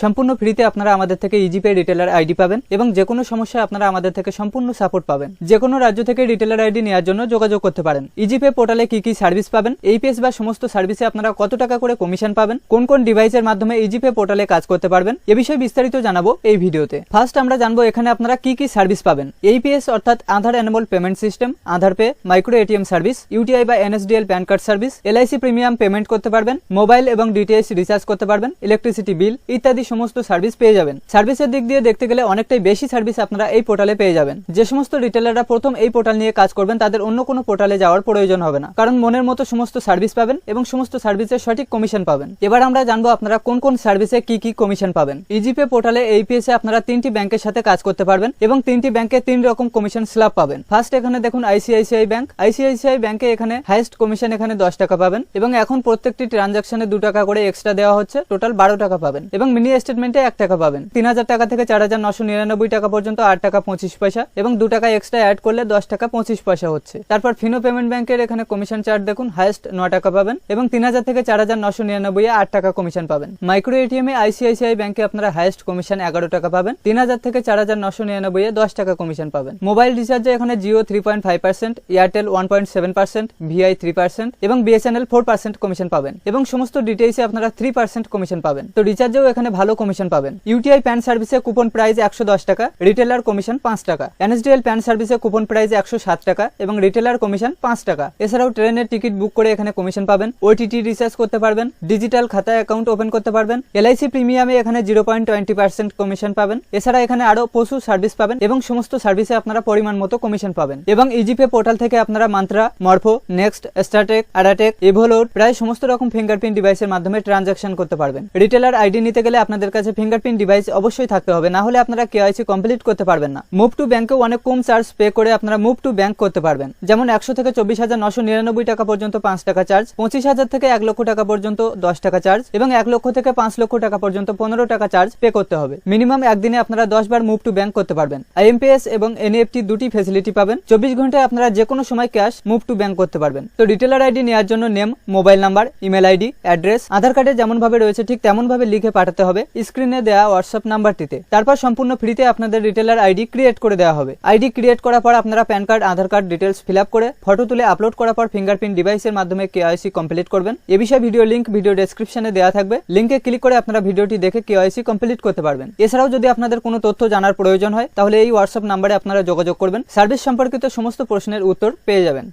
সম্পূর্ণ ফ্রিতে আপনারা আমাদের থেকে ইজিপে রিটেলার আইডি পাবেন এবং যে কোনো সমস্যায় আপনারা আমাদের থেকে সম্পূর্ণ সাপোর্ট পাবেন। যে কোনো রাজ্য থেকে রিটেলার আইডি নেওয়ার জন্য যোগাযোগ করতে পারেন। ইজিপে পোর্টালে কি কি সার্ভিস পাবেন, এইপিএস বা সমস্ত সার্ভিসে আপনারা কত টাকা করে কমিশন পাবেন, কোন কোন ডিভাইসের মাধ্যমে ইজিপে পোর্টালে কাজ করতে পারবেন, এ বিষয়ে বিস্তারিত জানাবো এই ভিডিওতে। ফার্স্ট আমরা জানবো এখানে আপনারা কি কি সার্ভিস পাবেন। এইপিএস অর্থাৎ Aadhaar enable payment system, Aadhaar pay, micro ATM service, UTI বা NSDL PAN card service, LIC premium payment করতে পারবেন, মোবাইল এবং ডিটিএইচ রিচার্জ করতে পারবেন, ইলেকট্রিসিটি বিল ইত্যাদি সমস্ত সার্ভিস পেয়ে যাবেন। সার্ভিসের দিক দিয়ে দেখতে গেলে অনেকটাই বেশি সার্ভিস আপনারা এই পোর্টালে পেয়ে যাবেন। যে সমস্ত রিটেলাররা প্রথম এই পোর্টাল নিয়ে কাজ করবেন তাদের অন্য কোনো পোর্টালে যাওয়ার প্রয়োজন হবে না, কারণ মনের মতো সমস্ত সার্ভিস পাবেন এবং সমস্ত সার্ভিসের সঠিক কমিশন পাবেন। এবার আমরা জানবো আপনারা কোন কোন সার্ভিসে কি কি কমিশন পাবেন। ইজিপে পোর্টালে এইপিএস এ আপনারা 3টি ব্যাংকের সাথে কাজ করতে পারবেন এবং 3টি ব্যাংকে 3 রকম কমিশন স্ল্যাব পাবেন। ফার্স্ট এখানে দেখুন আইসিআইসিআই ব্যাংক। আইসিআইসিআই ব্যাংকে এখানে হাইয়েস্ট কমিশন এখানে 10 টাকা পাবেন এবং এখন প্রত্যেকটি ট্রানজাকশনে 2 টাকা করে এক্সট্রা দেওয়া হচ্ছে, টোটাল 12 টাকা পাবেন এবং মিনি স্টেটমেন্টে 1 টাকা পাবেন। 3000 টাকা থেকে 4999 টাকা পর্যন্ত 8 টাকা 25 পয়সা এবং 2 টাকা এক্সট্রা অ্যাড করলে 10 টাকা 25 পয়সা হচ্ছে। তারপর ফিনো পেমেন্ট ব্যাংকের এখানে কমিশন চার্ট দেখুন, হাইয়েস্ট 9 টাকা পাবেন এবং 3000 থেকে 4999 8 টাকা কমিশন পাবেন। মাইক্রো এটিএম এ আইসিআইসিআই ব্যাংকে আপনারা হাইয়েস্ট কমিশন 11 টাকা পাবেন, 3000 থেকে 4999 10 টাকা কমিশন পাবেন। মোবাইল রিচার্জে এখানে জিও 3.5%, এয়ারটেল 1.7%, ভিআই 3% এবং বিএসএনএল 4% কমিশন পাবেন এবং সমস্ত ডিটেইলসে আপনারা 3% কমিশন পাবেন। তো রিচার্জেও এখানে ভালো কমিশন পাবেন। ইউটিআই প্যান সার্ভিসে কুপন প্রাইস 110 টাকা, রিটেলার কমিশন 5 টাকা। এনএসডিএল প্যান সার্ভিসে কুপন প্রাইস 107 টাকা এবং রিটেলার কমিশন 5 টাকা। এছাড়াও ট্রেনের টিকিট বুক করে এখানে কমিশন পাবেন, ওটিটি রিচার্জ করতে পারবেন, ডিজিটাল খাতা অ্যাকাউন্ট ওপেন করতে পারবেন। এলআইসি প্রিমিয়ামে এখানে 0.20% কমিশন পাবেন। এছাড়া এখানে আরো প্রচুর সার্ভিস পাবেন এবং সমস্ত সার্ভিসে আপনারা পরিমাণ মতো কমিশন পাবেন। এবং ইজিপে পোর্টাল থেকে আপনারা মান্ত্রা, মরফো, নেক্সট, স্টারটেক, আডাটেক, এভোলোড প্রায় সমস্ত রকম ফিঙ্গারপ্রিন্ট ডিভাইসের মাধ্যমে ট্রানজাকশন করতে পারবেন। রিটেলার আইডি নিতে গেলে আপনাদের কাছে ফিঙ্গারপ্রিন্ট ডিভাইস অবশ্যই থাকতে হবে, না হলে আপনারা কেওয়াইসি কমপ্লিট করতে পারবেন না। মুভ টু ব্যাংকেও অনেক কম চার্জ পে করে আপনারা মুভ টু ব্যাংক করতে পারবেন। যেমন 100 থেকে 24,999 টাকা পর্যন্ত 5 টাকা চার্জ, 25,000 থেকে 1 লক্ষ টাকা পর্যন্ত 10 টাকা চার্জ এবং 1 লক্ষ থেকে 5 লক্ষ টাকা পর্যন্ত 15 টাকা চার্জ পে করতে হবে। মিনিমাম একদিনে আপনারা 10 বার মুভ টু ব্যাংক করতে পারবেন। আইএমপিএস এবং এনইএফটি দুটি ফ্যাসিলিটি পাবেন। 24 ঘন্টায় আপনারা যে কোনো সময় ক্যাশ মুভ টু ব্যাংক করতে পারবেন। তো রিটেলার আইডি নেওয়ার জন্য name, mobile number, email ID, address Aadhaar কার্ডে যেমন ভাবে রয়েছে ঠিক তেমন ভাবে লিখে পাঠাতে হবে স্ক্রিনে দেওয়া হোয়াটসঅ্যাপ নাম্বারটিতে। তারপর সম্পূর্ণ ফ্রিতে আপনাদের রিটেলার আইডি ক্রিয়েট করে দেওয়া হবে। আইডি ক্রিয়েট করার পর আপনারা প্যান কার্ড, আধার কার্ড ডিটেলস ফিল আপ করে ফটো তুলে আপলোড করার পর ফিঙ্গারপ্রিন্ট ডিভাইসের মাধ্যমে কেওয়াইসি কমপ্লিট করবেন। এ বিষয়ে ভিডিও লিংক ভিডিও ডেসক্রিপশনে দেওয়া থাকবে, লিংকে ক্লিক করে আপনারা ভিডিওটি দেখে কেওয়াইসি কমপ্লিট করতে পারবেন। এছাড়াও যদি আপনাদের কোনো তথ্য জানার প্রয়োজন হয় তাহলে এই হোয়াটসঅ্যাপ নাম্বারে আপনারা যোগাযোগ করবেন, সার্ভিস সম্পর্কিত সমস্ত প্রশ্নের উত্তর পেয়ে যাবেন।